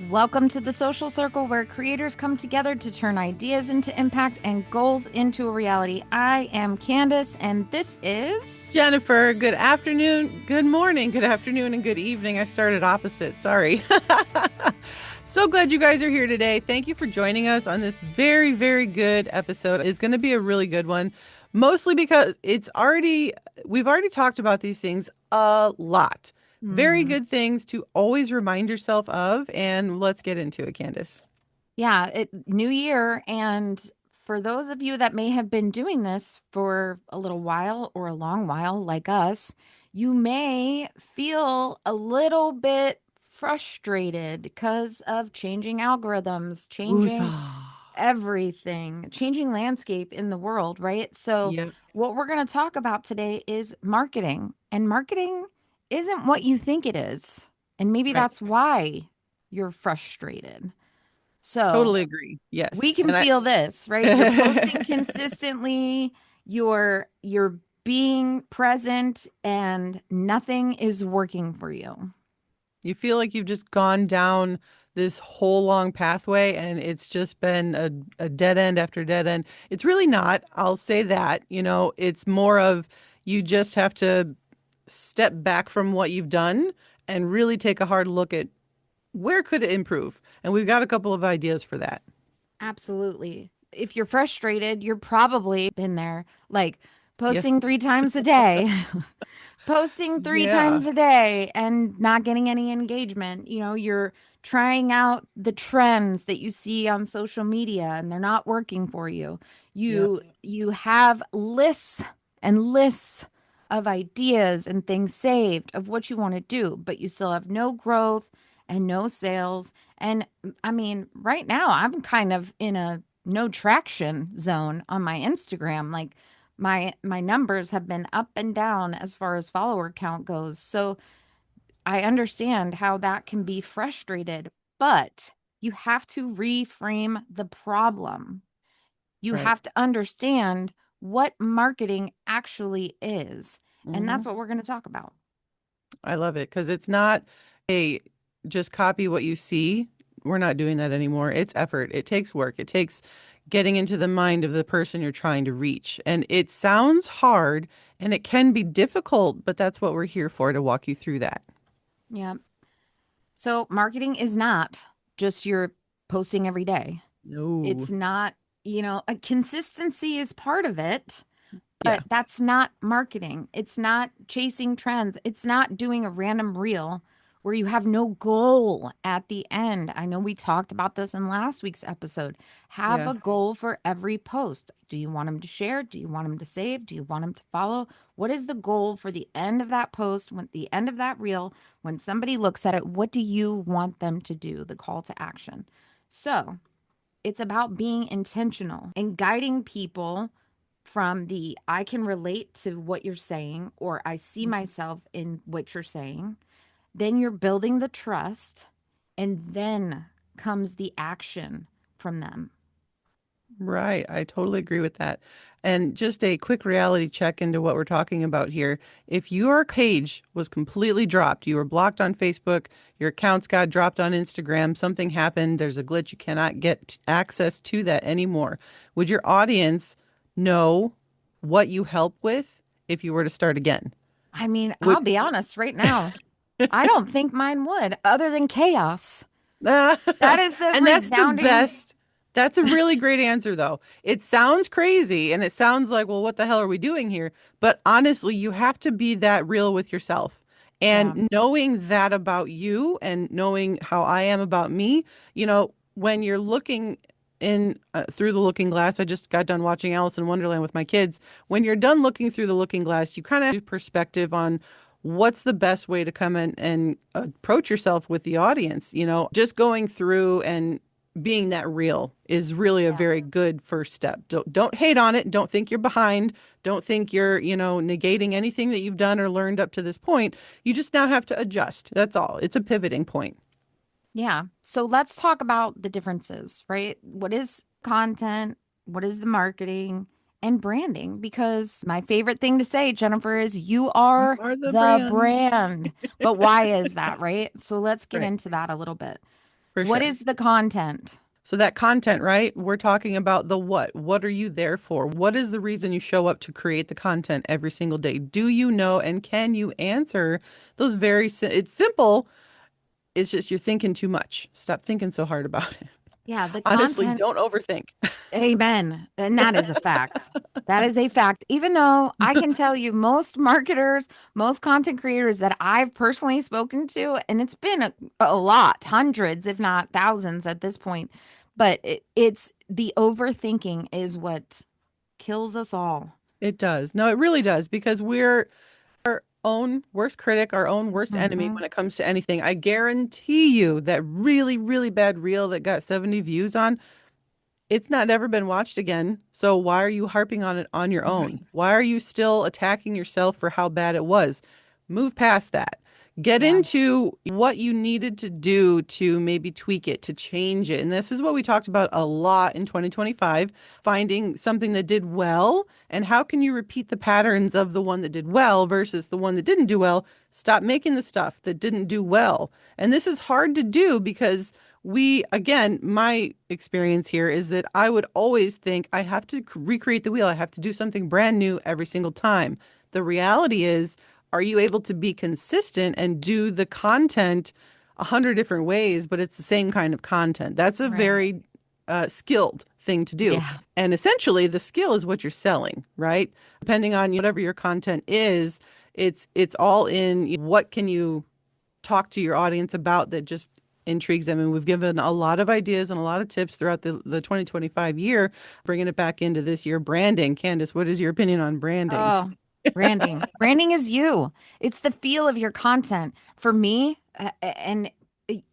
Welcome to the social circle where creators come together to turn ideas into impact and goals into a reality. I am Candace, and this is Jennifer, good afternoon, good morning, good afternoon, and good evening. I started opposite. Sorry. So glad you guys are here today. Thank you for joining us on this very, very good episode. It's going to be a really good one, mostly because we've already talked about these things a lot. Very Mhm. good things to always remind yourself of. And let's get into it, Candace. New year. And for those of you that may have been doing this for a little while or a long while, like us, you may feel a little bit frustrated because of changing algorithms, changing Woosah. everything, changing landscape in the world, right? So, Yep. what we're going to talk about today is marketing. And marketing isn't what you think it is. And maybe Right. that's why you're frustrated. So, Totally agree. we Yes. can feel this, right? You're posting consistently, you're being present and nothing is working for you. You feel like you've just gone down this whole long pathway and it's just been a dead end after dead end. It's really not. I'll say that. It's more of you just have to step back from what you've done and really take a hard look at where could it improve. And we've got a couple of ideas for that. Absolutely. If you're frustrated, you're probably been there, like Yes. posting 3 times a day, posting three Yeah. times a day and not getting any engagement. You're trying out the trends that you see on social media and they're not working for you. Yep. You have lists and lists of ideas and things saved of what you want to do, but you still have no growth and no sales. And I mean, right now I'm kind of in a no traction zone on my Instagram. Like my numbers have been up and down as far as follower count goes. So I understand how that can be frustrated, but you have to reframe the problem. You Right. have to understand what marketing actually is. And Hmm. that's what we're going to talk about. I love it because it's not a just copy what you see. We're not doing that anymore. It's effort. It takes work. It takes getting into the mind of the person you're trying to reach. And it sounds hard and it can be difficult, but that's what we're here for to walk you through that. Yeah. So marketing is not just your posting every day. No. It's not, a consistency is part of it, Yeah. but that's not marketing. It's not chasing trends. It's not doing a random reel where you have no goal at the end. I know we talked about this in last week's episode. Have Yeah. a goal for every post. Do you want them to share? Do you want them to save? Do you want them to follow? What is the goal for the end of that post, when the end of that reel, when somebody looks at it, what do you want them to do? The call to action. So, it's about being intentional and guiding people from the I can relate to what you're saying or I see myself in what you're saying. Then you're building the trust and then comes the action from them. Right. I totally agree with that. And just a quick reality check into what we're talking about here. If your page was completely dropped, you were blocked on Facebook, your accounts got dropped on Instagram, something happened, there's a glitch, you cannot get access to that anymore. Would your audience know what you help with if you were to start again? I mean, Would I'll be honest right now. I don't think mine would, other than chaos. That is the And that's the resounding. best. That's a really great answer, though. It sounds crazy and it sounds like, well, what the hell are we doing here? But honestly, you have to be that real with yourself. Yeah. And knowing that about you and knowing how I am about me, when you're looking in through the looking glass, I just got done watching Alice in Wonderland with my kids. When you're done looking through the looking glass, you kind of have perspective on what's the best way to come in and approach yourself with the audience. Just going through and being that real is really a Yeah. very good first step. Don't hate on it. Don't think you're behind. Don't think you're, negating anything that you've done or learned up to this point. You just now have to adjust. That's all. It's a pivoting point. Yeah. So let's talk about the differences, right? What is content? What is the marketing and branding? Because my favorite thing to say, Jennifer, is you You are are the the brand. brand. But why is that, right? So let's get Right. into that a little bit. For What sure. is the content? So that content, right? We're talking about the what. What are you there for? What is the reason you show up to create the content every single day? Do you know and can you answer those it's simple. It's just you're thinking too much. Stop thinking so hard about it. Yeah, the Honestly, content. don't overthink. Amen. And that is a fact. That is a fact. Even though I can tell you most marketers, most content creators that I've personally spoken to, and it's been a lot, hundreds, if not thousands at this point, but it's the overthinking is what kills us all. It does. No, it really does because we're our own worst critic, our own worst enemy Hmm. when it comes to anything. I guarantee you that really, really bad reel that got 70 views on, it's not ever been watched again. So why are you harping on it on your own? Right. Why are you still attacking yourself for how bad it was? Move past that. Get Yeah. into what you needed to do to maybe tweak it, to change it. And this is what we talked about a lot in 2025, finding something that did well and how can you repeat the patterns of the one that did well versus the one that didn't do well. Stop making the stuff that didn't do well. And this is hard to do because again, my experience here is that I would always think I have to recreate the wheel. I have to do something brand new every single time. The reality is, are you able to be consistent and do the content 100 different ways, but it's the same kind of content? That's a Right. very skilled thing to do. Yeah. And essentially, the skill is what you're selling, right? Depending on whatever your content is, it's all in what can you talk to your audience about that just intrigues them. And we've given a lot of ideas and a lot of tips throughout the 2025 year, bringing it back into this year. Branding. Candace, what is your opinion on branding? Oh, branding. Branding is you. It's the feel of your content. For me, and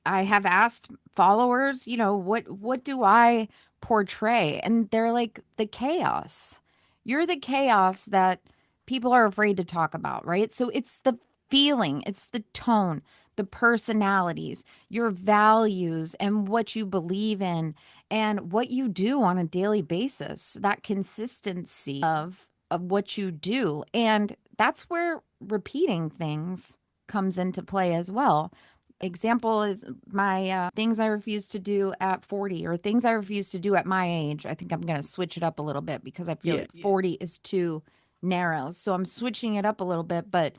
I have asked followers, what do I portray? And they're like the chaos. You're the chaos that people are afraid to talk about, right? So it's the feeling, it's the tone, the personalities, your values, and what you believe in, and what you do on a daily basis. That consistency of what you do. And that's where repeating things comes into play as well. Example is my things I refuse to do at 40 or things I refuse to do at my age. I think I'm going to switch it up a little bit because I feel Yeah. like 40 is too narrow. So I'm switching it up a little bit, but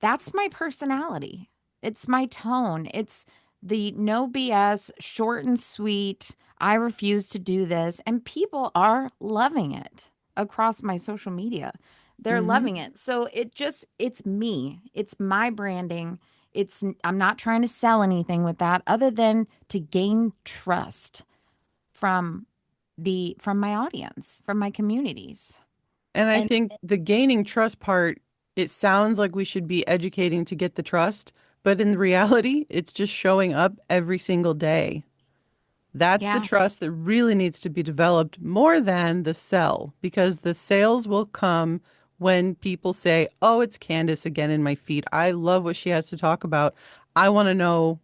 that's my personality. It's my tone. It's the no BS, short and sweet. I refuse to do this. And people are loving it across my social media. They're Hmm. loving it. So it's me. It's my branding. I'm not trying to sell anything with that other than to gain trust from from my audience, from my communities. And I And think the gaining trust part, it sounds like we should be educating to get the trust, but in reality, it's just showing up every single day. That's the yeah, trust that really needs to be developed more than the sell, because the sales will come when people say, "Oh, it's Candace again in my feed. I love what she has to talk about. I want to know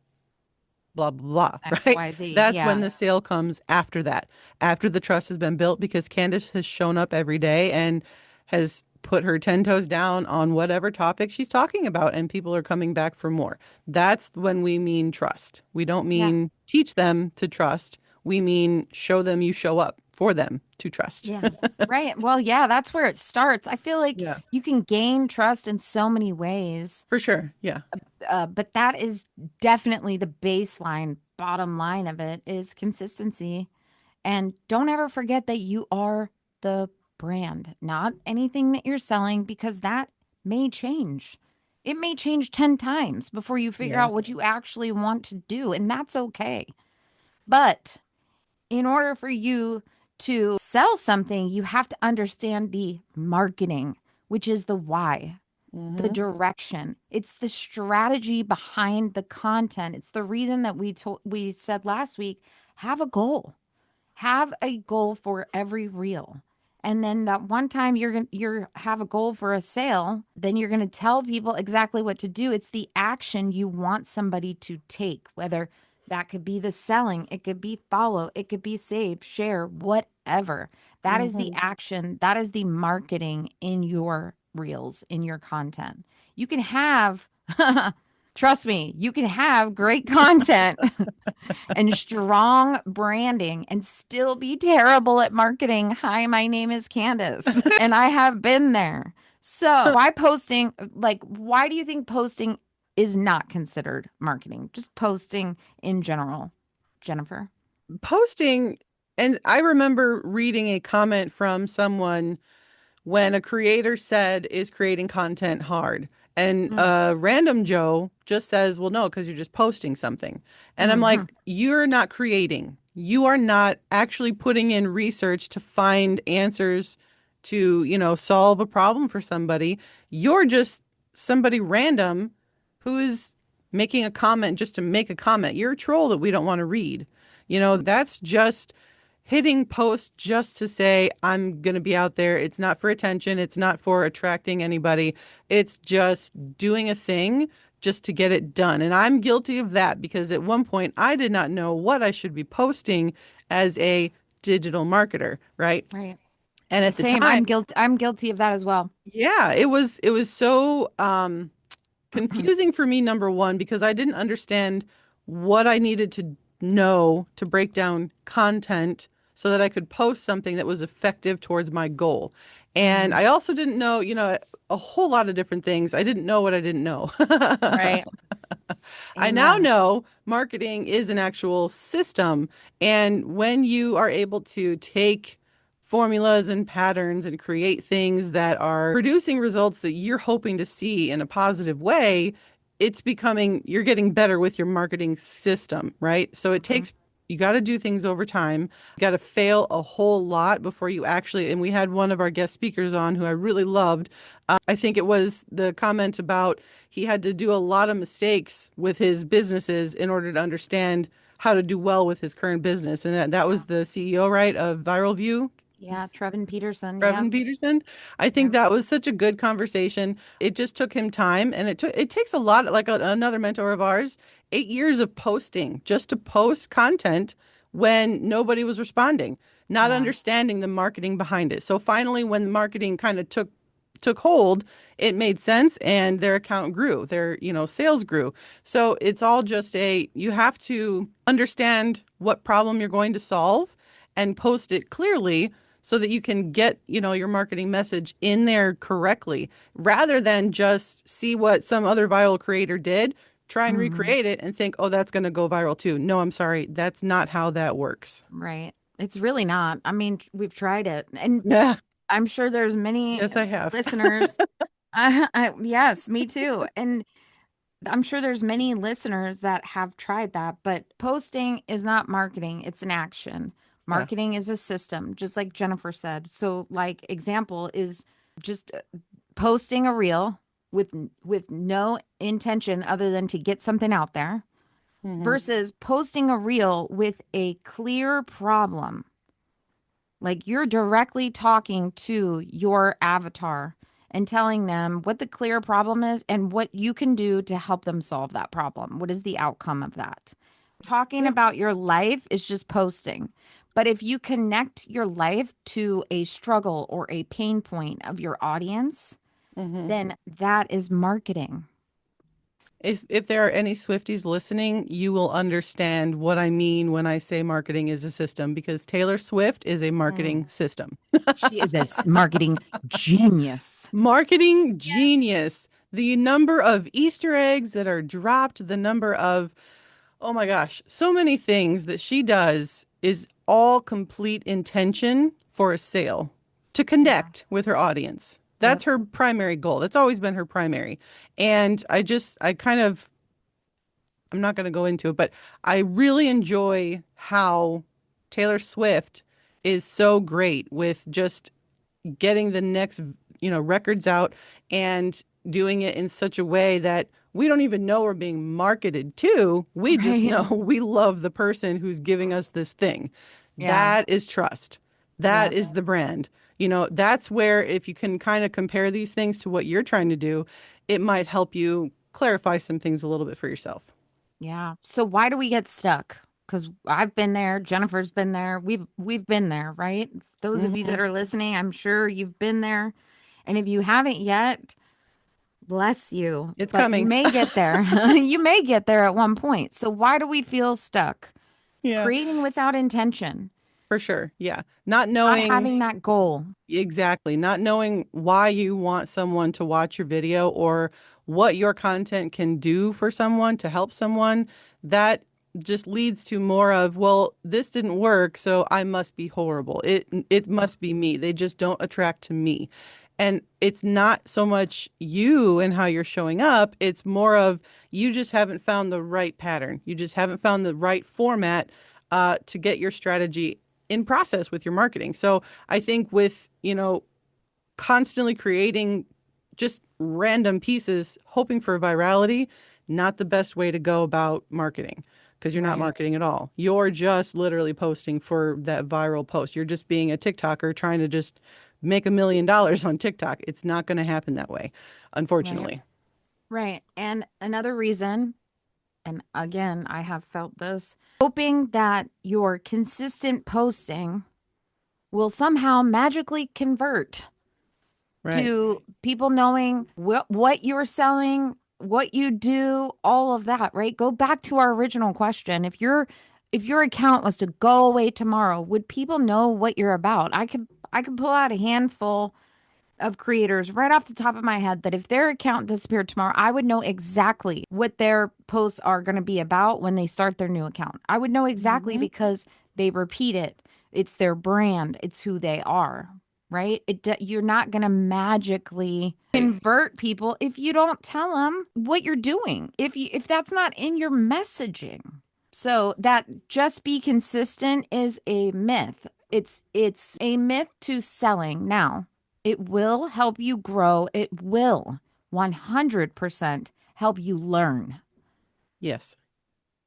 blah, blah, blah," right? XYZ. That's when Yeah. the sale comes after that, after the trust has been built, because Candace has shown up every day and has put her 10 toes down on whatever topic she's talking about, and people are coming back for more. That's when we mean trust. We don't Yeah. mean teach them to trust. We mean show them you show up for them to trust. Yeah. Right. Well, yeah, that's where it starts. I feel like Yeah, you can gain trust in so many ways, for sure. Yeah. but that is definitely the baseline, bottom line of it is consistency. And don't ever forget that you are the brand, not anything that you're selling, because that may change. It may change 10 times before you figure Yeah. out what you actually want to do, and that's okay. But in order for you to sell something, you have to understand the marketing, which is the why, the Hmm. direction. It's the strategy behind the content. It's the reason that we said last week, have a goal. Have a goal for every reel. And then that one time you're have a goal for a sale, then you're going to tell people exactly what to do. It's the action you want somebody to take, whether that could be the selling, it could be follow, it could be save, share, whatever. That is the Hmm. action, that is the marketing in your reels, in your content. You can have Trust me, you can have great content and strong branding and still be terrible at marketing. Hi, my name is Candace, and I have been there. So, why posting, why do you think posting is not considered marketing? Just posting in general, Jennifer. Posting, and I remember reading a comment from someone when a creator said, is creating content hard? And Mm, random Joe just says, well, no, because you're just posting something. And I'm mhm. like, you're not creating. You are not actually putting in research to find answers to, solve a problem for somebody. You're just somebody random who is making a comment just to make a comment. You're a troll that we don't want to read. That's just hitting post just to say, I'm going to be out there. It's not for attention. It's not for attracting anybody. It's just doing a thing just to get it done. And I'm guilty of that because at one point I did not know what I should be posting as a digital marketer, right? Right. And at the Same. time, I'm guilty of that as well. yeah, it was so confusing for me, number one, because I didn't understand what I needed to know to break down content so that I could post something that was effective towards my goal. And Hmm. I also didn't know, a whole lot of different things. I didn't know what I didn't know. Right. I now Amen. know marketing is an actual system. And when you are able to take formulas and patterns and create things that are producing results that you're hoping to see in a positive way, you're getting better with your marketing system, right? So Mhm. you got to do things over time. You got to fail a whole lot before you actually, and we had one of our guest speakers on who I really loved. I think it was the comment about he had to do a lot of mistakes with his businesses in order to understand how to do well with his current business. And that Yeah. was the CEO, right, of Viral View. Yeah. Trevin Peterson. Yep. Brevin Peterson. I think Yep. that was such a good conversation. It just took him time, and it takes a lot, like another mentor of ours, 8 years of posting just to post content when nobody was responding, not Yeah. understanding the marketing behind it. So finally, when the marketing kind of took hold, it made sense and their account grew, their, sales grew. So it's all just you have to understand what problem you're going to solve and post it clearly so that you can get, your marketing message in there correctly rather than just see what some other viral creator did, try and Hmm. recreate it and think, oh, that's going to go viral too. No, I'm sorry. That's not how that works. Right. It's really not. I mean, we've tried it, and Yeah. I'm sure there's many Yes, I have. listeners. Yes, me too. And I'm sure there's many listeners that have tried that, but posting is not marketing, it's an action. Yeah. Marketing is a system, just like Jennifer said. So, like example is just posting a reel with no intention other than to get something out there Hmm. versus posting a reel with a clear problem. Like you're directly talking to your avatar and telling them what the clear problem is and what you can do to help them solve that problem. What is the outcome of that? Talking Yeah. about your life is just posting. But if you connect your life to a struggle or a pain point of your audience, Hmm. then that is marketing. If there are any Swifties listening, you will understand what I mean when I say marketing is a system because Taylor Swift is a Mm. marketing system. She is a marketing genius. Marketing Yes. genius. The number of Easter eggs that are dropped, the number of, oh my gosh, so many things that she does is all complete intention for a sale to Yeah. connect with her audience. Yep. That's her primary goal. That's always been her primary. And I kind of, I'm not going to go into it, but I really enjoy how Taylor Swift is so great with just getting the next, records out and doing it in such a way that we don't even know we're being marketed to. We just Right. know we love the person who's giving us this thing. Yeah. That is trust. That Yep. is the brand. That's where if you can kind of compare these things to what you're trying to do, it might help you clarify some things a little bit for yourself. Yeah. So why do we get stuck? Because I've been there, Jennifer's been there, we've been there, right? Those of you Hmm. that are listening, I'm sure you've been there. And if you haven't yet, Bless you. It's But you coming. may get there. You may get there at one point. So why do we feel stuck? Yeah, Creating without intention, for sure. Yeah. Not not knowing having that goal. exactly, not knowing why you want someone to watch your video or what your content can do for someone to help someone, that just leads to more of, well, this didn't work, so I must be horrible. It must be me. They just don't attract to me. And it's not so much you and how you're showing up, it's more of you just haven't found the right pattern. You just haven't found the right format to get your strategy in process with your marketing. So I think with, constantly creating just random pieces, hoping for virality, not the best way to go about marketing because you're not Right. marketing at all. You're just literally posting for that viral post. You're just being a TikToker trying to just make $1 million on TikTok. It's not going to happen that way, Right. unfortunately. Right. And another reason, and again, I have felt this, hoping that your consistent posting will somehow magically convert Right. to people knowing what you're selling, what you do, all of that, right? Go back to our original question. If your account was to go away tomorrow, would people know what you're about? I could pull out a handful of creators right off the top of my head that if their account disappeared tomorrow, I would know exactly what their posts are going to be about when they start their new account. I would know exactly Hmm. because they repeat it. It's their brand, it's who they are, right? You're not going to magically Right. convert people if you don't tell them what you're doing. If that's not in your messaging. So that just be consistent is a myth. It's a myth to selling. Now, it will help you grow. It will 100% help you learn. Yes.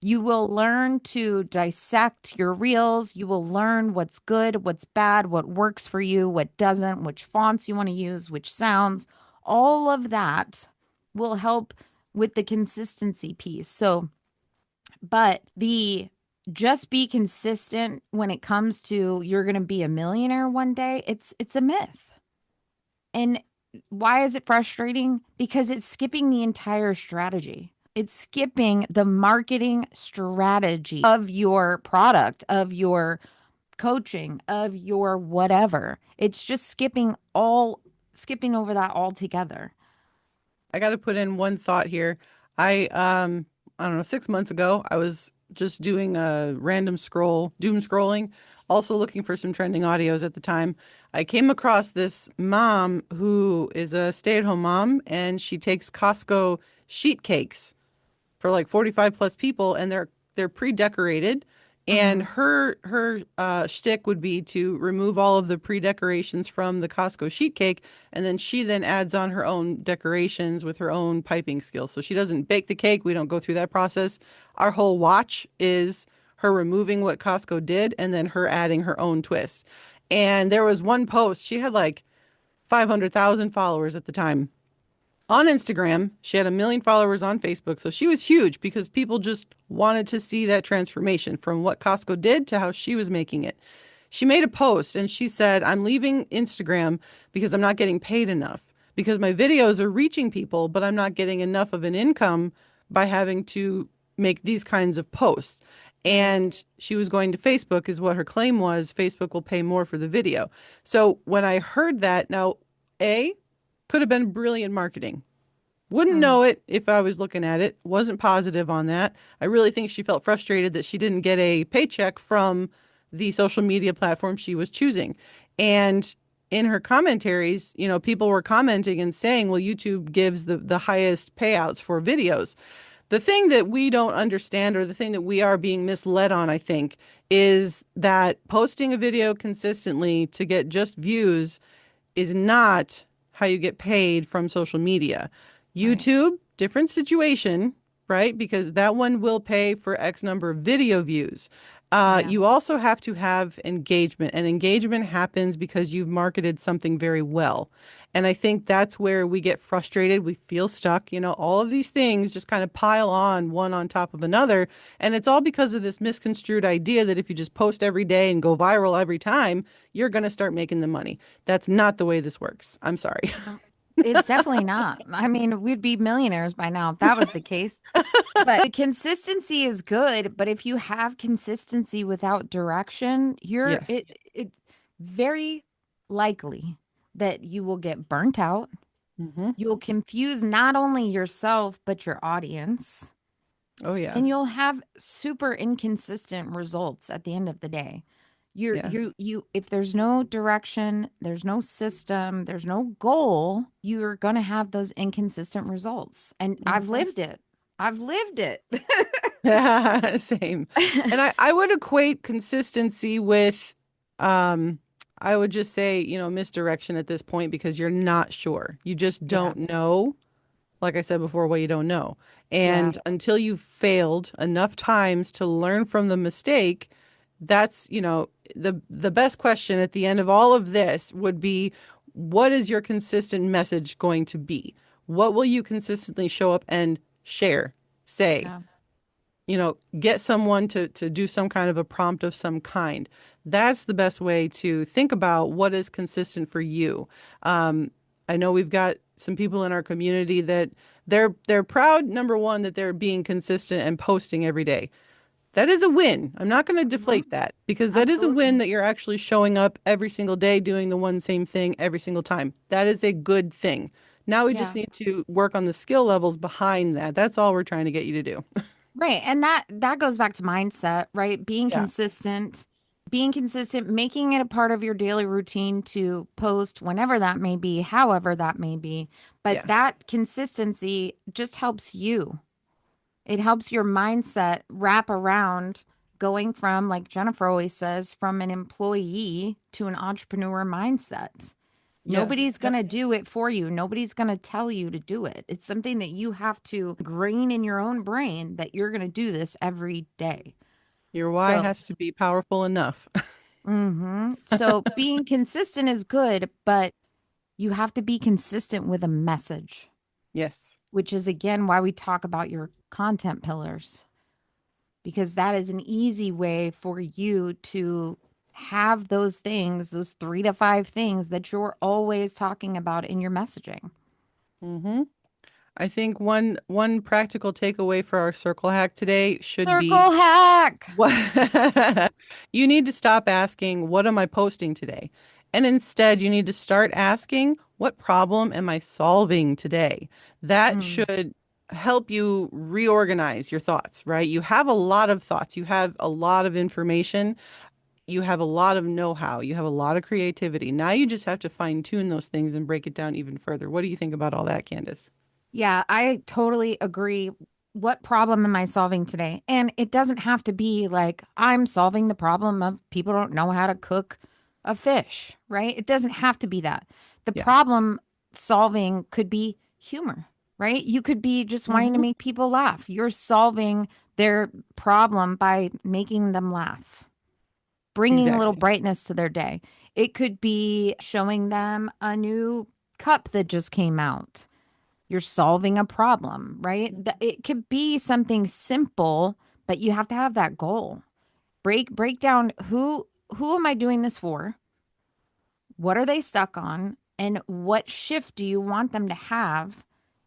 You will learn to dissect your reels. You will learn what's good, what's bad, what works for you, what doesn't, which fonts you want to use, which sounds. All of that will help with the consistency piece. So, but the just be consistent when it comes to you're going to be a millionaire one day, it's a myth. And why is it frustrating? Because it's skipping the entire strategy. It's skipping the marketing strategy of your product, of your coaching, of your whatever. It's just skipping over that altogether. I got to put in one thought here. I don't know, 6 months ago, I was just doing a random scroll, doom scrolling, also looking for some trending audios at the time. I came across this mom who is a stay-at-home mom and she takes Costco sheet cakes for like 45 plus people and they're pre-decorated and Hmm. her shtick would be to remove all of the pre-decorations from the Costco sheet cake and then she then adds on her own decorations with her own piping skills. So she doesn't bake the cake. We don't go through that process. Our whole watch is her removing what Costco did and then her adding her own twist. And there was one post, she had like 500,000 followers at the time on Instagram. She had 1 million followers on Facebook. So she was huge because people just wanted to see that transformation from what Costco did to how she was making it. She made a post and she said, I'm leaving Instagram because I'm not getting paid enough because my videos are reaching people, but I'm not getting enough of an income by having to make these kinds of posts. Right. And she was going to Facebook, is what her claim was. Facebook will pay more for the video. So when I heard that, now, A, could have been brilliant marketing. Wouldn't Mm. know it if I was looking at it. Wasn't positive on that. I really think she felt frustrated that she didn't get a paycheck from the social media platform she was choosing. And in her commentaries, people were commenting and saying, well, YouTube gives the highest payouts for videos. The thing that we don't understand, or the thing that we are being misled on, I think, is that posting a video consistently to get just views is not how you get paid from social media. Right. YouTube, different situation, right? Because that one will pay for X number of video views. Yeah. You also have to have engagement, and engagement happens because you've marketed something very well. And I think that's where we get frustrated. We feel stuck. All of these things just kind of pile on one on top of another. And it's all because of this misconstrued idea that if you just post every day and go viral every time, you're going to start making the money. That's not the way this works. I'm sorry. No. It's definitely not. I mean, we'd be millionaires by now if that was the case. But the consistency is good, but if you have consistency without direction, Yes. it's very likely that you will get burnt out. Hmm. You'll confuse not only yourself but your audience, Oh yeah. and you'll have super inconsistent results at the end of the day. Yeah. If there's no direction, there's no system, there's no goal, you're going to have those inconsistent results. And I've Hmm. lived it. I've lived it. Same. And I would equate consistency with, um, I would just say, misdirection at this point because you're not sure. You just Yeah. don't know, like I said before, what you don't know. Yeah. And until you've failed enough times to learn from the mistake, that's, the best question at the end of all of this would be, what is your consistent message going to be? What will you consistently show up and share, say? Yeah. Get someone to do some kind of a prompt of some kind. That's the best way to think about what is consistent for you. Um, I know we've got some people in our community that they're proud, number one, that they're being consistent and posting every day. That is a win. I'm not going to Hmm. deflate that because that is a win Absolutely. that you're actually showing up every single day doing the one same thing every single time. That is a good thing. Now we just Yeah. need to work on the skill levels behind that. That's all we're trying to get you to do. Right. And that goes back to mindset, right? Yeah. Being consistent, making it a part of your daily routine to post whenever that may be, however that may be. But Yeah. that consistency just helps you. It helps your mindset wrap around going from, like Jennifer always says, from an employee to an entrepreneur mindset. Yeah. Nobody's going Yep. to do it for you. Nobody's going to tell you to do it. It's something that you have to ingrain in your own brain that you're going to do this every day. Your why So, has to be powerful enough. so being consistent is good, but you have to be consistent with a message, Yes. which is again why we talk about your content pillars, because that is an easy way for you to have those things, those 3 to 5 things that you're always talking about in your messaging. Hmm. I think one practical takeaway for our circle hack today should be Circle hack. what you need to stop asking, what am I posting today? And instead, you need to start asking, what problem am I solving today? That Mm. should help you reorganize your thoughts, right? You have a lot of thoughts, you have a lot of information, you have a lot of know-how, you have a lot of creativity. Now you just have to fine-tune those things and break it down even further. What do you think about all that, Candace? Yeah, I totally agree. What problem am I solving today? And it doesn't have to be like I'm solving the problem of people don't know how to cook a fish, right? It doesn't have to be that. The Yeah. problem solving could be humor, right? You could be just wanting to Hmm. make people laugh. You're solving their problem by making them laugh, bringing a little Exactly. brightness to their day. It could be showing them a new cup that just came out. You're solving a problem, right? It could be something simple, but you have to have that goal. Break down who am I doing this for? What are they stuck on? And what shift do you want them to have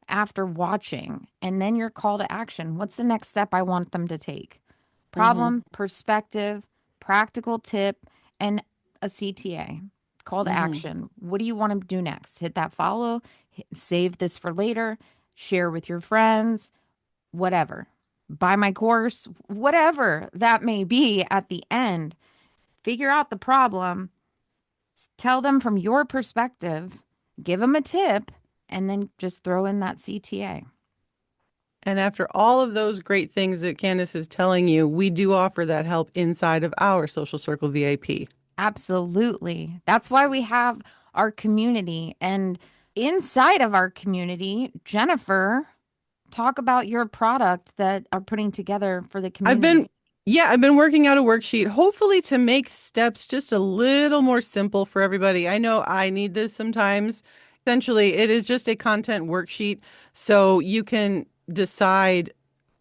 after watching? And then your call to action. What's the next step I want them to take? Hmm. Problem, perspective, practical tip, and a CTA. Call to Hmm. action. What do you want to do next? Hit that follow, save this for later, share with your friends, whatever. Buy my course, whatever that may be at the end. Figure out the problem, tell them from your perspective, give them a tip, and then just throw in that CTA. And after all of those great things that Candace is telling you, we do offer that help inside of our Social Circle VIP. Absolutely. That's why we have our community. And inside of our community, Jennifer, talk about your product that are putting together for the I've been, community. yeah, I've been working out a worksheet, hopefully to make steps just a little more simple for everybody. I know I need this sometimes. Essentially, it is just a content worksheet, so you can decide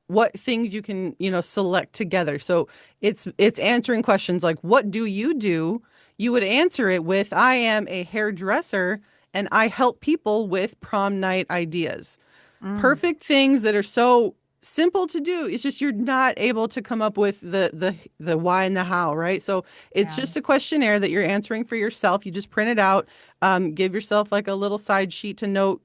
what things you can, select together. So it's answering questions like, what do? You would answer it with, I am a hairdresser and I help people with prom night ideas. Mm, Perfect things that are so simple to do. It's just you're not able to come up with the why and the how, right? So it's yeah. just a questionnaire that you're answering for yourself. You just print it out, give yourself like a little side sheet to note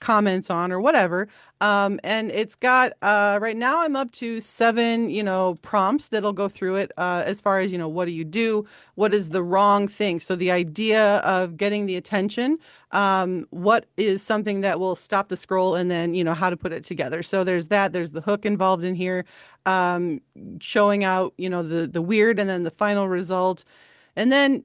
comments on or whatever. And it's got right now I'm up to 7, prompts that'll go through it as far as, what do you do? What is the wrong thing? So the idea of getting the attention, what is something that will stop the scroll, and then, how to put it together. So there's that, there's the hook involved in here, um, showing out, the weird and then the final result. And then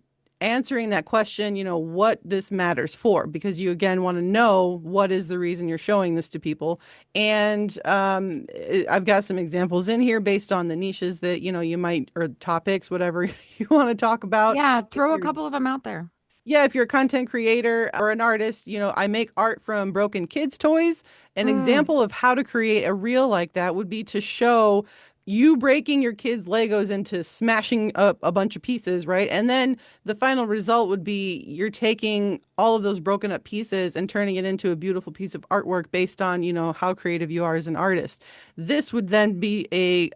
answering that question, what this matters for, because you again want to know what is the reason you're showing this to people. And I've got some examples in here based on the niches that, you might, or topics, whatever you want to talk about. Yeah, If throw a you're couple of them out there. yeah, if you're a content creator or an artist, I make art from broken kids' toys. An Mm, example of how to create a reel like that would be to show you breaking your kids' Legos into smashing up a bunch of pieces, right? And then the final result would be you're taking all of those broken up pieces and turning it into a beautiful piece of artwork based on, how creative you are as an artist. This would then be a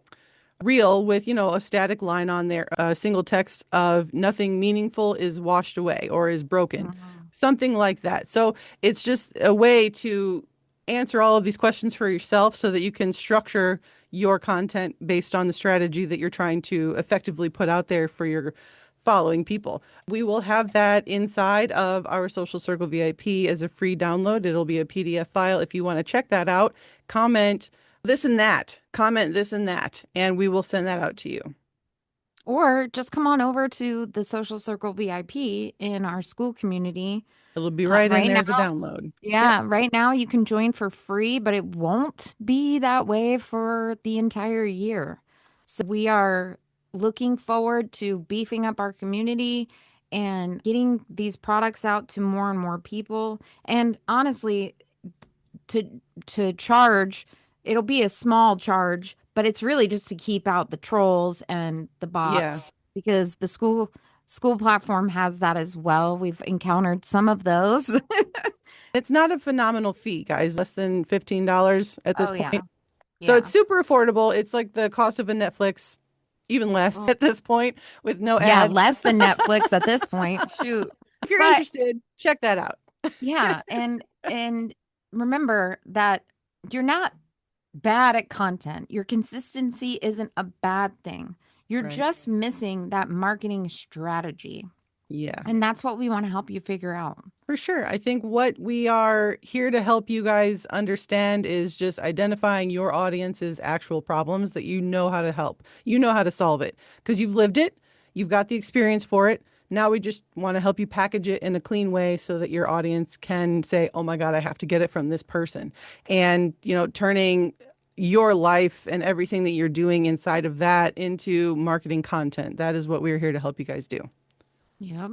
reel with, a static line on there, a single text of nothing meaningful is washed away or is broken, mm, something like that. So it's just a way to answer all of these questions for yourself so that you can structure your content based on the strategy that you're trying to effectively put out there for your following people. We will have that inside of our Social Circle VIP as a free download. It'll be a PDF file if you want to check that out. Comment this and that, comment this and that, and we will send that out to you. or just come on over to the Social Circle VIP in our school community. It'll be right in Right there now, as a download. Yep. yeah, right now you can join for free, but it won't be that way for the entire year. So we are looking forward to beefing up our community and getting these products out to more and more people. And honestly, to charge, it'll be a small charge, but it's really just to keep out the trolls and the Yeah. bots because the school platform has that as well. We've encountered some of those. It's not a phenomenal fee, guys, less than $15 at this Oh point. yeah. So it's Yeah. super affordable. It's like the cost of a Netflix, even less Oh, at this point with no yeah, ads. less than Netflix at this point. Shoot. If you're But interested, check that out. yeah, and remember that you're not bad at content. Your consistency isn't a bad thing. You're Right. just missing that marketing strategy. Yeah. And that's what we want to help you figure out. For sure. I think what we are here to help you guys understand is just identifying your audience's actual problems that you know how to help. You know how to solve it because you've lived it, you've got the experience for it. Now we just want to help you package it in a clean way so that your audience can say, "Oh my God, I have to get it from this person." And, turning your life and everything that you're doing inside of that into marketing content. That is what we're here to help you guys do. Yep.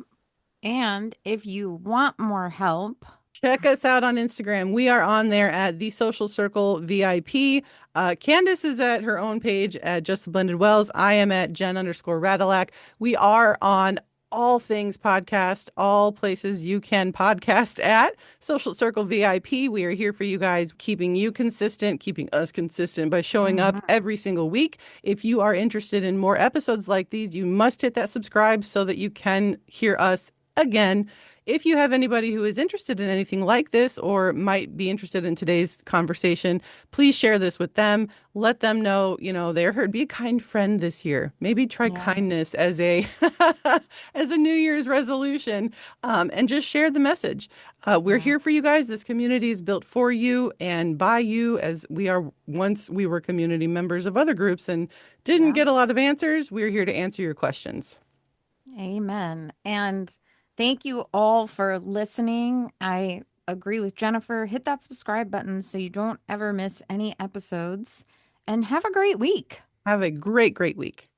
And if you want more help, Check us out on Instagram. We are on there at the Social Circle VIP. Candace is at her own page at Just the Blended Wells. I am at Jen_Radilak. We are on all things podcast, all places you can podcast at Social Circle VIP. We are here for you guys, keeping you consistent, keeping us consistent by showing up mhm, every single week. If you are interested in more episodes like these, you must hit that subscribe so that you can hear us again. If you have anybody who is interested in anything like this or might be interested in today's conversation, please share this with them. Let them know, they're heard. Be a kind friend this year. Maybe try yeah, kindness as a as a New Year's resolution, and just share the message. We're yeah, here for you guys. This community is built for you and by you, as we were community members of other groups and didn't yeah. get a lot of answers. We're here to answer your questions. Amen. And thank you all for listening. I agree with Jennifer. Hit that subscribe button so you don't ever miss any episodes. And have a great week. Have a great, great week.